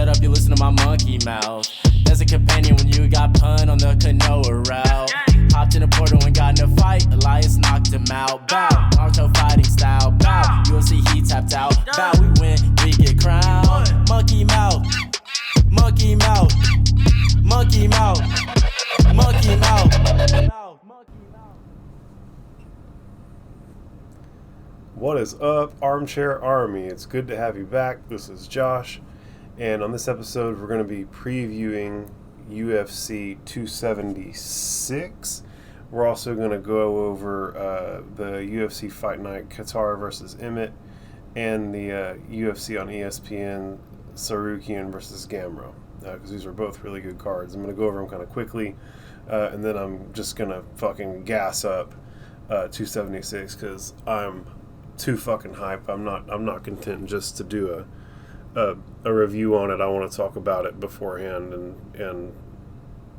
shut up, you listen to my monkey mouth. There's a companion when you got pun on the canoa route. Hopped in a portal and got in a fight, Elias knocked him out. Bow, Naruto fighting style. Bow, UFC he tapped out. Bow, we win, we get crowned. Monkey mouth, monkey mouth, monkey mouth, monkey mouth. What is up, Armchair Army? It's good to have you back. This is Josh, and on this episode, we're going to be previewing UFC 276. We're also going to go over the UFC Fight Night Qatar versus Emmett and the UFC on ESPN Sarukian versus Gamrot, because these are both really good cards. I'm going to go over them kind of quickly, and then I'm just going to fucking gas up 276 because I'm too fucking hype. I'm not content just to do a review on it. I want to talk about it beforehand, and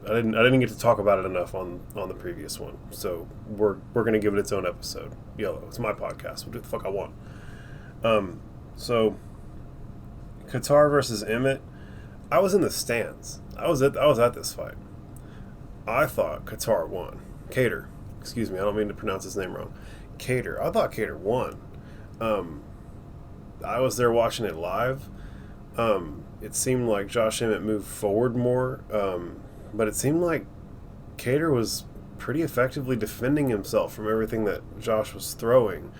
I didn't get to talk about it enough on the previous one. So we're gonna give it its own episode. YOLO. It's my podcast. I'll do what the fuck I want. So Qatar versus Emmett. I was in the stands. I was at this fight. I thought Qatar won. Cater. Excuse me. I don't mean to pronounce his name wrong. Cater. I thought Cater won. I was there watching it live. It seemed like Josh Emmett moved forward more, but it seemed like Cater was pretty effectively defending himself from everything that Josh was throwing.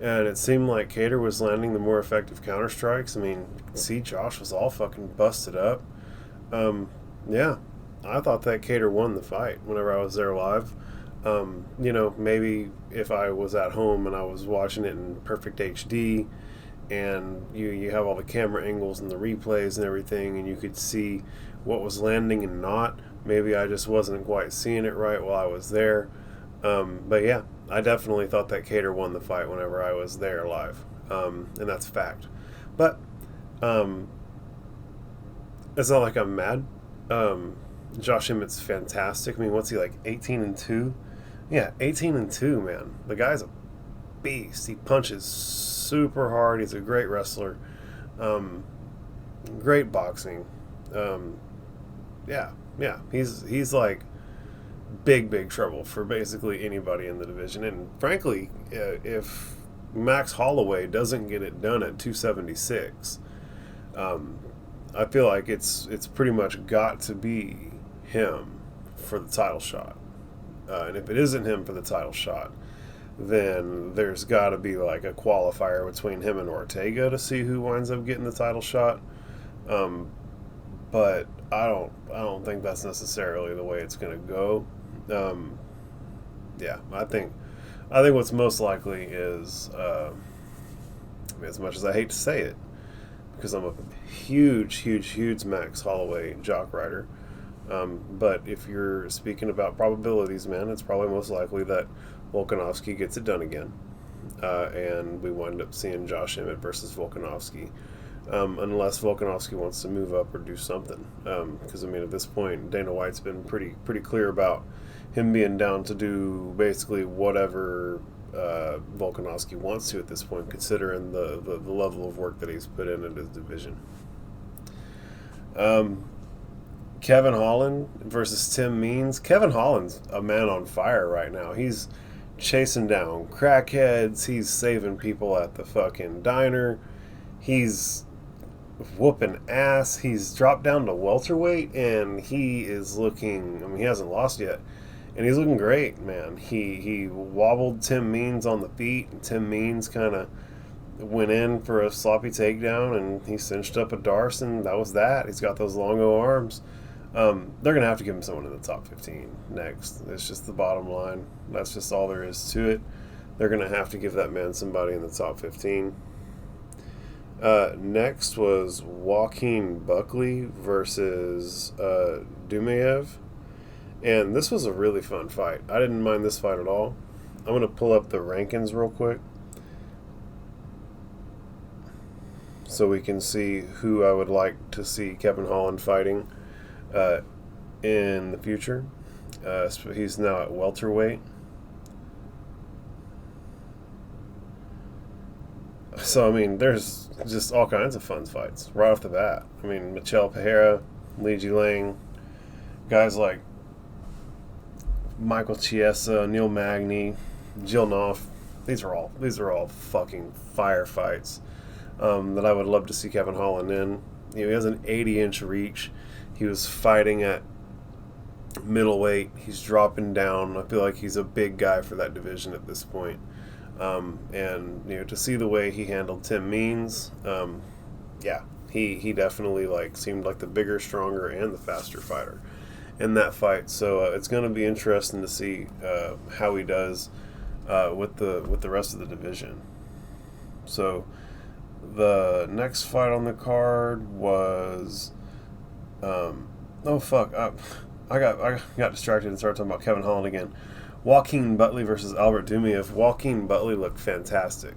And it seemed like Cater was landing the more effective counter strikes. I mean, you can see Josh was all fucking busted up. Yeah, I thought that Cater won the fight whenever I was there live. Maybe if I was at home and I was watching it in perfect HD and you have all the camera angles and the replays and everything and you could see what was landing and not, maybe I just wasn't quite seeing it right while I was there. But yeah, I definitely thought that Cater won the fight whenever I was there live. And that's a fact. But it's not like I'm mad. Josh Emmett's fantastic. I mean, what's he, like 18-2? Yeah, 18-2, man. The guy's a beast. He punches super hard. He's a great wrestler. Great boxing. Yeah. He's like big trouble for basically anybody in the division. And frankly, if Max Holloway doesn't get it done at 276, I feel like it's pretty much got to be him for the title shot. And if it isn't him for the title shot, then there's got to be like a qualifier between him and Ortega to see who winds up getting the title shot. But I don't think that's necessarily the way it's going to go. Yeah, I think what's most likely is, as much as I hate to say it, because I'm a huge Max Holloway jock rider. But if you're speaking about probabilities, man, it's probably most likely that Volkanovski gets it done again. And we wind up seeing Josh Emmett versus Volkanovski. Unless Volkanovski wants to move up or do something. Because, I mean, at this point, Dana White's been pretty clear about him being down to do basically whatever Volkanovski wants to at this point, considering the level of work that he's put in his division. Kevin Holland versus Tim Means. Kevin Holland's a man on fire right now. He's chasing down crackheads. He's saving people at the fucking diner. He's whooping ass. He's dropped down to welterweight, and he is looking, I mean, he hasn't lost yet, and he's looking great, man. He wobbled Tim Means on the feet, and Tim Means kind of went in for a sloppy takedown, and he cinched up a Darce, and that was that. He's got those longo arms. They're going to have to give him someone in the top 15 next. It's just the bottom line. That's just all there is to it. They're going to have to give that man somebody in the top 15. Next was Joaquin Buckley versus Dumaev. And this was a really fun fight. I didn't mind this fight at all. I'm going to pull up the rankings real quick so we can see who I would like to see Kevin Holland fighting in the future. He's now at welterweight. So, I mean, there's just all kinds of fun fights right off the bat. I mean, Michel Pereira, Li Jilang, guys like Michael Chiesa, Neil Magny, Jill Knopf. These are all fucking firefights that I would love to see Kevin Holland in. You know, he has an 80-inch reach. He was fighting at middleweight. He's dropping down. I feel like he's a big guy for that division at this point. And you know, to see the way he handled Tim Means, yeah, he definitely like seemed like the bigger, stronger, and the faster fighter in that fight. So it's going to be interesting to see how he does with the rest of the division. So the next fight on the card was oh fuck, I got distracted and started talking about Kevin Holland again. Joaquin Buckley versus Albert Dumiev. Joaquin Buckley looked fantastic.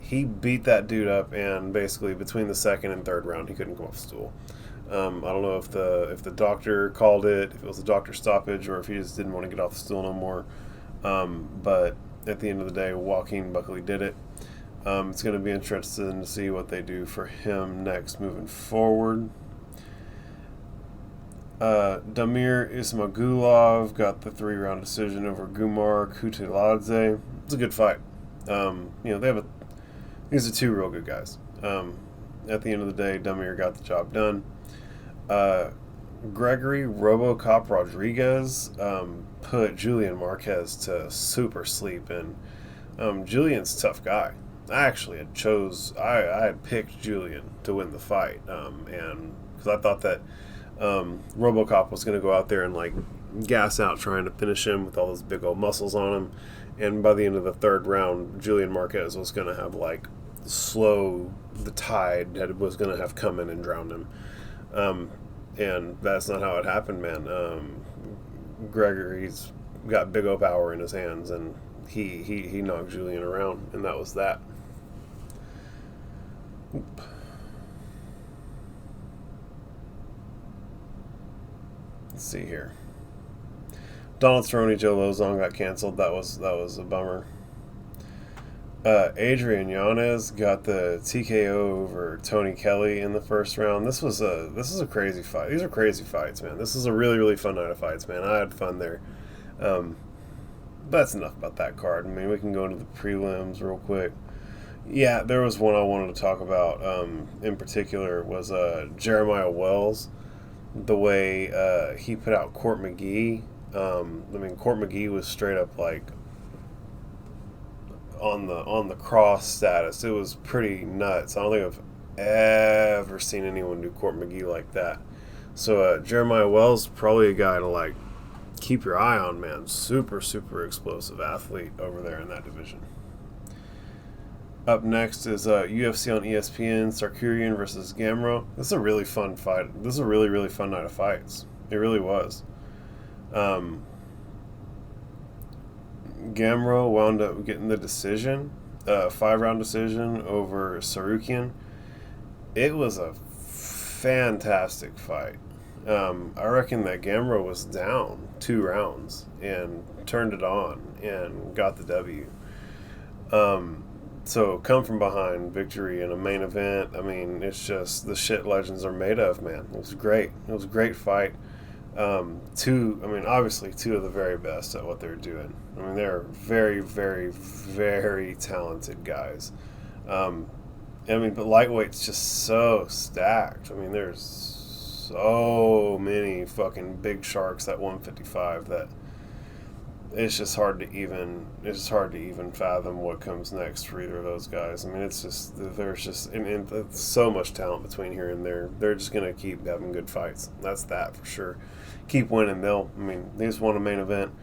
He beat that dude up, and basically between the second and third round, he couldn't come off the stool. I don't know if the doctor called it, if it was a doctor stoppage, or if he just didn't want to get off the stool no more. But at the end of the day, Joaquin Buckley did it. It's going to be interesting to see what they do for him next moving forward. Damir Ismagulov got the 3-round decision over Gumar Kutaladze. It's a good fight. You know, these are two real good guys. At the end of the day, Damir got the job done. Gregory RoboCop Rodriguez put Julian Marquez to super sleep, and Julian's a tough guy. I actually had picked Julian to win the fight, and because I thought that RoboCop was going to go out there and like gas out trying to finish him with all those big old muscles on him, and by the end of the third round, Julian Marquez was going to have like the tide that was going to have come in and drown him, and that's not how it happened, man. Gregory's got big old power in his hands, and he knocked Julian around, and that was that. Oop. Let's see here. Donald Cerrone, Joe Lozon got canceled. That was a bummer. Adrian Yanez got the TKO over Tony Kelly in the first round. This is a crazy fight. These are crazy fights, man. This is a really, really fun night of fights, man. I had fun there. That's enough about that card. I mean, we can go into the prelims real quick. Yeah, there was one I wanted to talk about in particular was Jeremiah Wells. The way he put out Court McGee. I mean, Court McGee was straight up like on the cross status. It was pretty nuts. I don't think I've ever seen anyone do Court McGee like that. So Jeremiah Wells, probably a guy to like keep your eye on, man. Super, super explosive athlete over there in that division. Up next is UFC on ESPN, Sarkurian versus Gamro. This is a really fun fight. This is a really, really fun night of fights. It really was. Gamro wound up getting the decision, 5-round decision over Sarkurian. It was a fantastic fight. I reckon that Gamro was down 2 rounds and turned it on and got the W. So come from behind victory in a main event. I mean, it's just the shit legends are made of, man. It was great. It was a great fight. Obviously two of the very best at what they're doing. I mean, they're very, very, very talented guys. But lightweight's just so stacked. I mean, there's so many fucking big sharks at 155 that it's just hard to even fathom what comes next for either of those guys. I mean, there's so much talent between here and there. They're just gonna keep having good fights. That's that for sure. Keep winning. They just won a main event.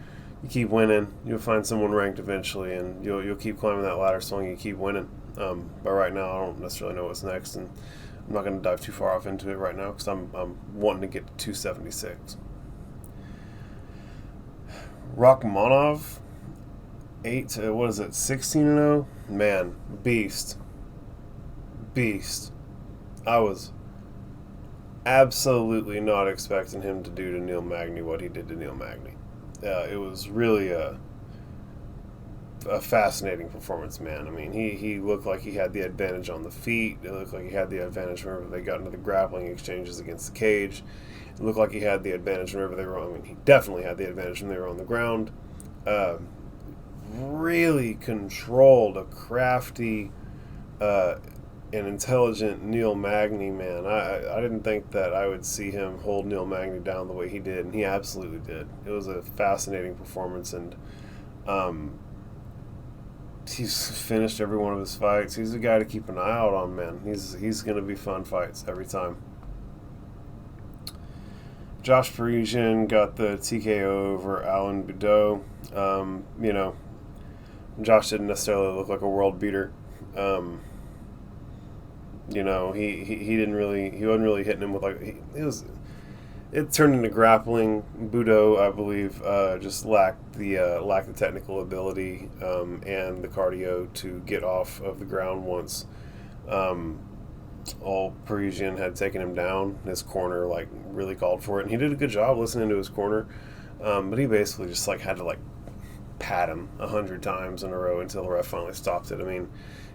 You keep winning, you'll find someone ranked eventually, and you'll keep climbing that ladder so long you keep winning. But right now, I don't necessarily know what's next, and I'm not going to dive too far off into it right now because I'm wanting to get to 276. Rachmanov, 16-0? Man, beast. I was absolutely not expecting him to do to Neil Magny what he did to Neil Magny. It was really a fascinating performance, man. I mean, he looked like he had the advantage on the feet. It looked like he had the advantage whenever they got into the grappling exchanges against the cage. It looked like he had the advantage whenever they were on. I mean, he definitely had the advantage when they were on the ground. Really controlled a crafty and intelligent Neil Magny, man. I didn't think that I would see him hold Neil Magny down the way he did, and he absolutely did. It was a fascinating performance, and he's finished every one of his fights. He's a guy to keep an eye out on, man. He's going to be fun fights every time. Josh Parisian got the TKO over Alan Boudreaux. Josh didn't necessarily look like a world beater. He wasn't really hitting him with it turned into grappling. Boudreaux, I believe, just lacked the technical ability and the cardio to get off of the ground once all Parisian had taken him down. His corner really called for it, and he did a good job listening to his corner. But he basically just had to pat him 100 times in a row until the ref finally stopped it. I mean,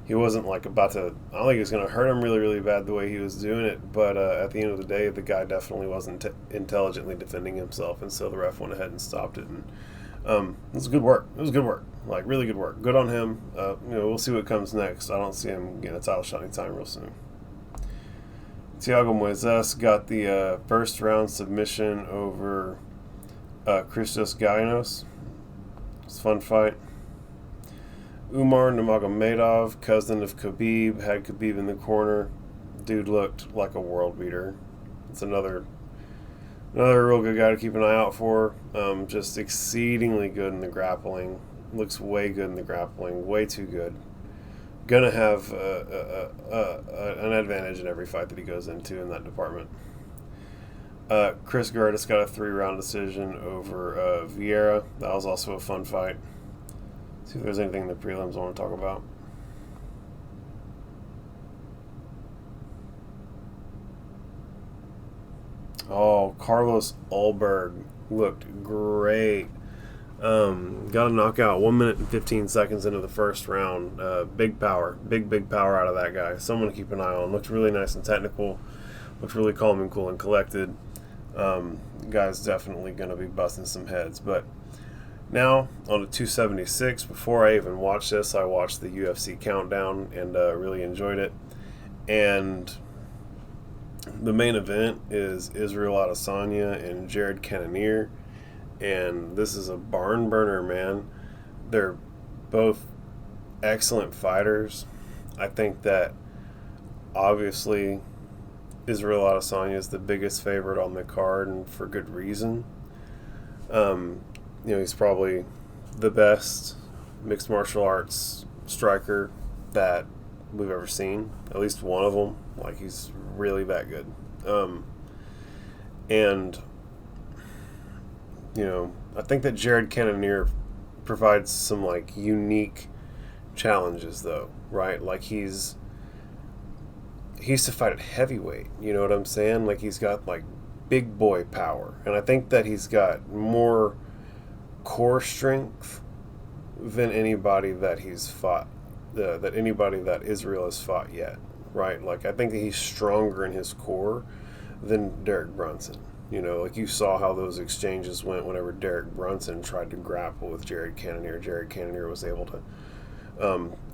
he wasn't about to. I don't think he was going to hurt him really, really bad the way he was doing it. But at the end of the day, the guy definitely wasn't intelligently defending himself, and so the ref went ahead and stopped it. And it was good work. It was good work, really good work. Good on him. We'll see what comes next. I don't see him getting a title shot anytime real soon. Thiago Moises got the first round submission over Christos Gainos. It's a fun fight. Umar Nurmagomedov, cousin of Khabib, had Khabib in the corner. Dude looked like a world beater. It's another real good guy to keep an eye out for. Just exceedingly good in the grappling. Looks way good in the grappling. Way too good. Gonna have an advantage in every fight that he goes into in that department. Chris Gertis got a 3-round decision over Vieira. That was also a fun fight. See if there's anything in the prelims I want to talk about. Oh, Carlos Ulberg looked great. Got a knockout 1 minute and 15 seconds into the first round. Big power. Big power out of that guy. Someone to keep an eye on. Looked really nice and technical. Looked really calm and cool and collected. Guy's definitely going to be busting some heads. But now, on to 276. Before I even watched this, I watched the UFC Countdown and really enjoyed it. And the main event is Israel Adesanya and Jared Cannonier. And this is a barn burner, man. They're both excellent fighters. I think that, obviously, Israel Adesanya is the biggest favorite on the card, and for good reason. He's probably the best mixed martial arts striker that we've ever seen. At least one of them. He's really that good. I think that Jared Cannonier provides some unique challenges, though, right? He used to fight at heavyweight. You know what I'm saying? He's got big boy power, and I think that he's got more core strength than anybody that he's fought, that anybody that Israel has fought yet, right? I think that he's stronger in his core than Derek Brunson. You saw how those exchanges went whenever Derek Brunson tried to grapple with Jared Cannonier. Jared Cannonier was able to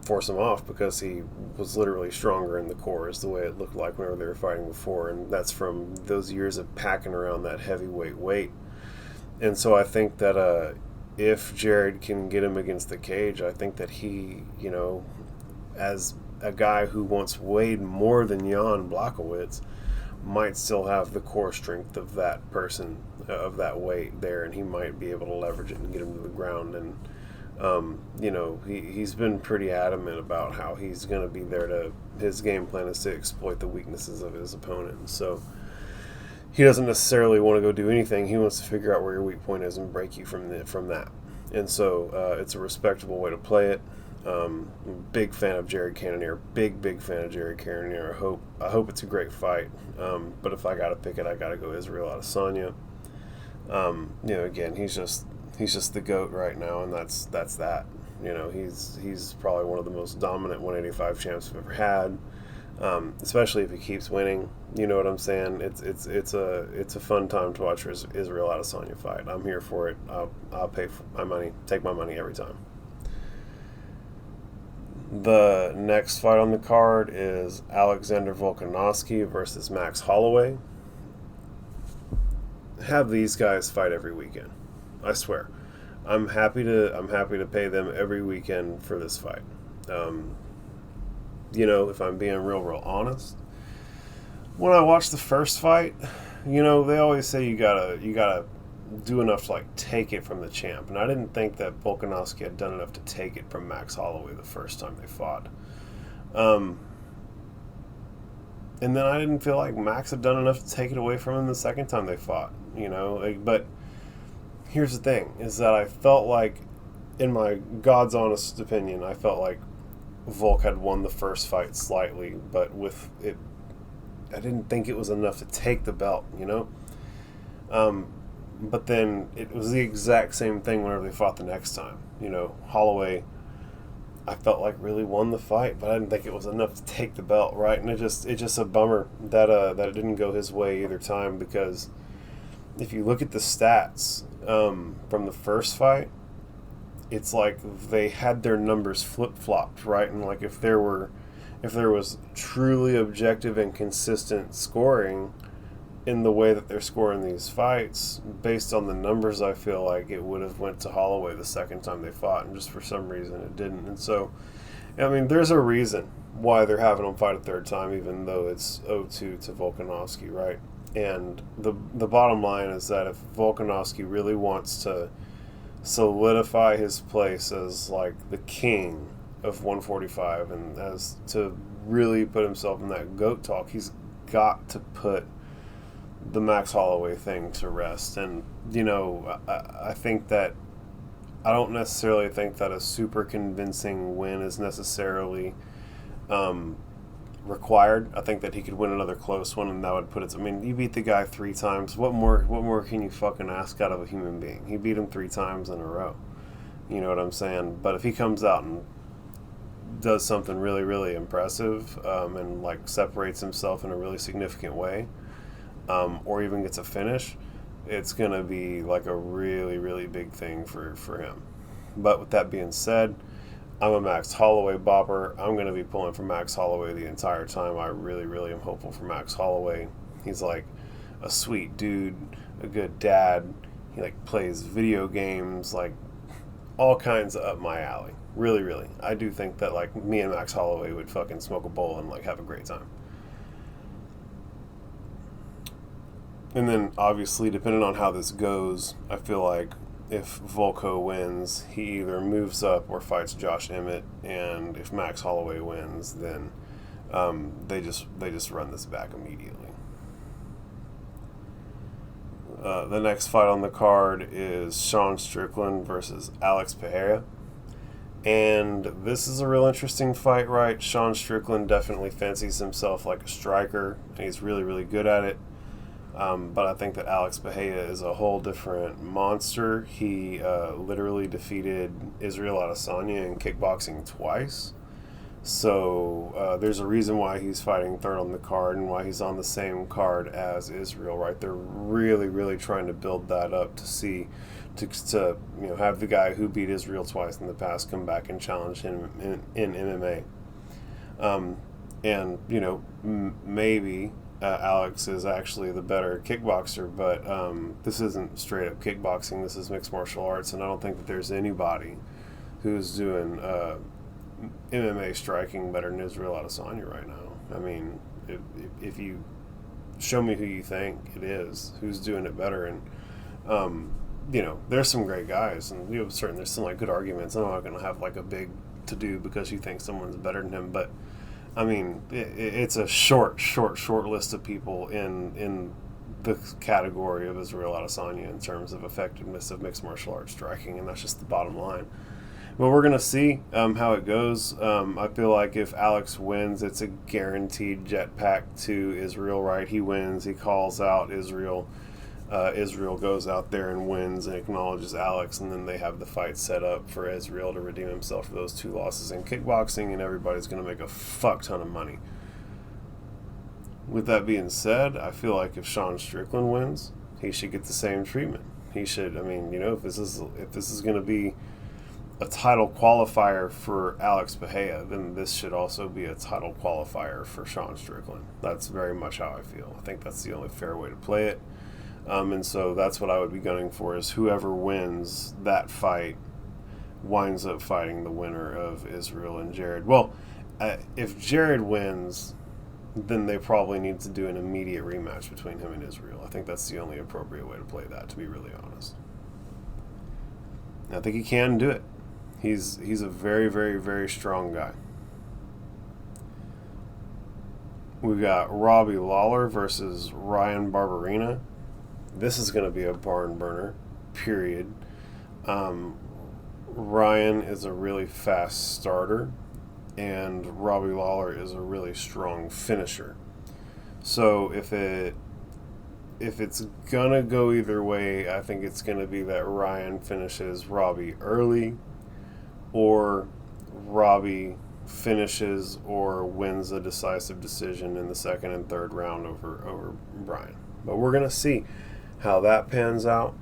force him off because he was literally stronger in the core, is the way it looked like whenever they were fighting before. And that's from those years of packing around that heavyweight weight. And so I think that if Jared can get him against the cage, I think that he, as a guy who once weighed more than Jan Blachowicz, might still have the core strength of that person, of that weight there, and he might be able to leverage it and get him to the ground. And he's been pretty adamant about how he's going to be there his game plan is to exploit the weaknesses of his opponent. So he doesn't necessarily want to go do anything. He wants to figure out where your weak point is and break you from that. And so it's a respectable way to play it. Big fan of Jared Cannonier. Big fan of Jared Cannonier. I hope it's a great fight. But if I got to pick it, I got to go Israel Adesanya. Again, he's just the GOAT right now, and that's that. You know, he's probably one of the most dominant 185 champs we've ever had. Especially if he keeps winning, you know what I'm saying? It's a fun time to watch Israel Adesanya fight. I'm here for it. I'll pay for my money, take my money every time. The next fight on the card is Alexander Volkanovski versus Max Holloway. Have these guys fight every weekend. I swear. I'm happy to pay them every weekend for this fight. You know, if I'm being real honest, when I watched the first fight, you know, they always say you gotta do enough to like take it from the champ, and I didn't think that Volkanovski had done enough to take it from Max Holloway the first time they fought. And then I didn't feel like Max had done enough to take it away from him the second time they fought. You know, like, but here's the thing: is that I felt like, in my God's honest opinion, I felt like Volk had won the first fight slightly, but with it, I didn't think it was enough to take the belt, you know? But then it was the exact same thing whenever they fought the next time. You know, Holloway, I felt like really won the fight, but I didn't think it was enough to take the belt, right? And it's just a bummer that it didn't go his way either time, because if you look at the stats from the first fight, it's like they had their numbers flip-flopped, right? And like if there was truly objective and consistent scoring in the way that they're scoring these fights, based on the numbers, I feel like it would have went to Holloway the second time they fought, and just for some reason it didn't. And so, I mean, there's a reason why they're having him fight a third time, even though it's 0-2 to Volkanovski, right? And the bottom line is that if Volkanovski really wants to solidify his place as like the king of 145 and as to really put himself in that GOAT talk, he's got to put the Max Holloway thing to rest. And you know, I think that I don't necessarily think that a super convincing win is necessarily required. I think that he could win another close one, and that would put it. I mean, you beat the guy 3 times. What more can you fucking ask out of a human being? He beat him 3 times in a row. You know what I'm saying? But if he comes out and does something really impressive, and like separates himself in a really significant way, or even gets a finish, it's gonna be like a really big thing for him. But with that being said, I'm a Max Holloway bopper. I'm going to be pulling for Max Holloway the entire time. I really am hopeful for Max Holloway. He's like a sweet dude, a good dad. He like plays video games, like all kinds of up my alley. Really. I do think that like me and Max Holloway would fucking smoke a bowl and like have a great time. And then obviously, depending on how this goes, I feel like if Volko wins, he either moves up or fights Josh Emmett, and if Max Holloway wins, then they just run this back immediately. The next fight on the card is Sean Strickland versus Alex Pereira, and this is a real interesting fight, right? Sean Strickland definitely fancies himself like a striker, and he's really good at it. But I think that Alex Pereira is a whole different monster. He literally defeated Israel Adesanya in kickboxing twice. So there's a reason why he's fighting third on the card and why he's on the same card as Israel, right? They're really trying to build that up to you know, have the guy who beat Israel twice in the past come back and challenge him in MMA. And, you know, maybe Alex is actually the better kickboxer, but this isn't straight up kickboxing. This is mixed martial arts, and I don't think that there's anybody who's doing MMA striking better than Israel Adesanya right now. I mean, if you show me who you think it is, who's doing it better, and you know, there's some great guys, and you know, certainly there's some like good arguments. I'm not going to have like a big to do because you think someone's better than him, but I mean, it's a short list of people in the category of Israel Adesanya in terms of effectiveness of mixed martial arts striking, and that's just the bottom line. But we're going to see how it goes. I feel like if Alex wins, it's a guaranteed jetpack to Israel, right? He wins, he calls out Israel. Israel goes out there and wins and acknowledges Alex, and then they have the fight set up for Israel to redeem himself for those 2 losses in kickboxing, and everybody's going to make a fuck ton of money. With that being said, I feel like if Sean Strickland wins, he should get the same treatment. He should, if this is going to be a title qualifier for Alex Bahia, then this should also be a title qualifier for Sean Strickland. That's very much how I feel. I think that's the only fair way to play it. And so that's what I would be gunning for, is whoever wins that fight winds up fighting the winner of Israel and Jared. Well, if Jared wins, then they probably need to do an immediate rematch between him and Israel. I think that's the only appropriate way to play that, to be really honest. I think he can do it. He's a very, very, very strong guy. We've got Robbie Lawler versus Ryan Barberena. This is going to be a barn burner, period. Ryan is a really fast starter, and Robbie Lawler is a really strong finisher. So if it's gonna go either way, I think it's gonna be that Ryan finishes Robbie early, or Robbie finishes or wins a decisive decision in the 2nd and 3rd round over Brian. But we're gonna see how that pans out.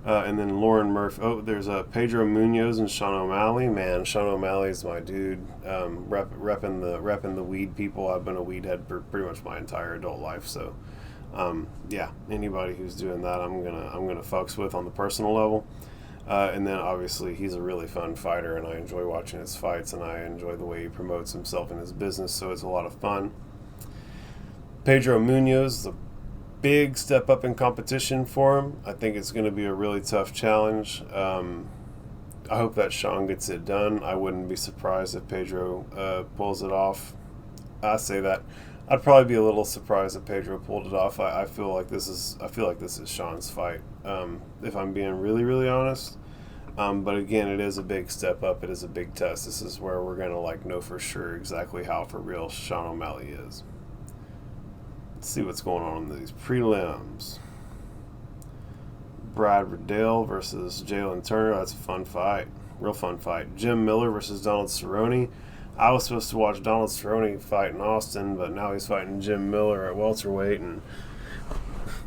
And then Lauren Murphy. Oh, there's Pedro Munoz and Sean O'Malley. Man, Sean O'Malley's my dude. Repping the weed people. I've been a weed head for pretty much my entire adult life. So, yeah, anybody who's doing that, I'm gonna fucks with on the personal level. And then obviously he's a really fun fighter, and I enjoy watching his fights, and I enjoy the way he promotes himself in his business. So it's a lot of fun. Pedro Munoz, the big step up in competition for him. I think it's going to be a really tough challenge. I hope that Sean gets it done. I wouldn't be surprised if Pedro pulls it off. I say that. I'd probably be a little surprised if Pedro pulled it off. I feel like this is Sean's fight. If I'm being really, really honest. But again, it is a big step up. It is a big test. This is where we're going to know for sure exactly how for real Sean O'Malley is. Let's see what's going on in these prelims. Brad Riddell versus Jalen Turner. That's a fun fight. Real fun fight. Jim Miller versus Donald Cerrone. I was supposed to watch Donald Cerrone fight in Austin, but now he's fighting Jim Miller at welterweight and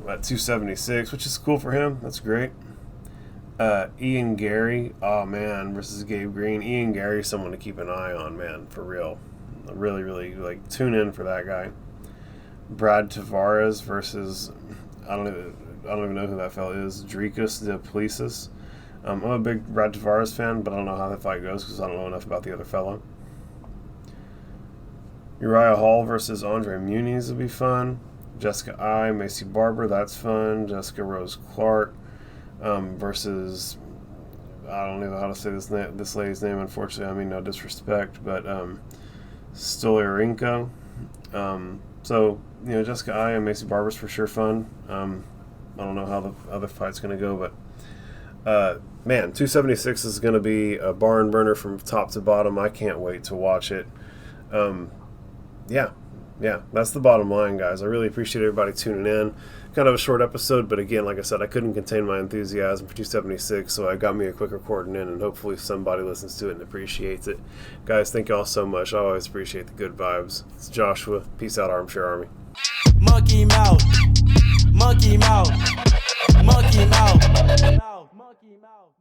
at 276, which is cool for him. That's great. Ian Gary, versus Gabe Green. Ian Gary is someone to keep an eye on, man, for real. Really, really, tune in for that guy. Brad Tavares versus, I don't even know who that fella is, Dricus Duplessis. I'm a big Brad Tavares fan, but I don't know how that fight goes because I don't know enough about the other fellow. Uriah Hall versus Andre Muniz will be fun. Jessica I, Macy Barber, that's fun. Jessica Rose Clark versus, I don't know how to say this lady's name, unfortunately. I mean, no disrespect, but Stolyarenko. So, Jessica I and Macy Barber's for sure fun. I don't know how the other fight's going to go, but man, 276 is going to be a barn burner from top to bottom. I can't wait to watch it. Yeah, that's the bottom line, guys. I really appreciate everybody tuning in. Kind of a short episode, but again, like I said, I couldn't contain my enthusiasm for 276, so I got me a quick recording in, and hopefully somebody listens to it and appreciates it. Guys, thank you all so much. I always appreciate the good vibes. It's Joshua. Peace out, Armchair Army. Monkey mouth, monkey mouth, monkey mouth, monkey mouth.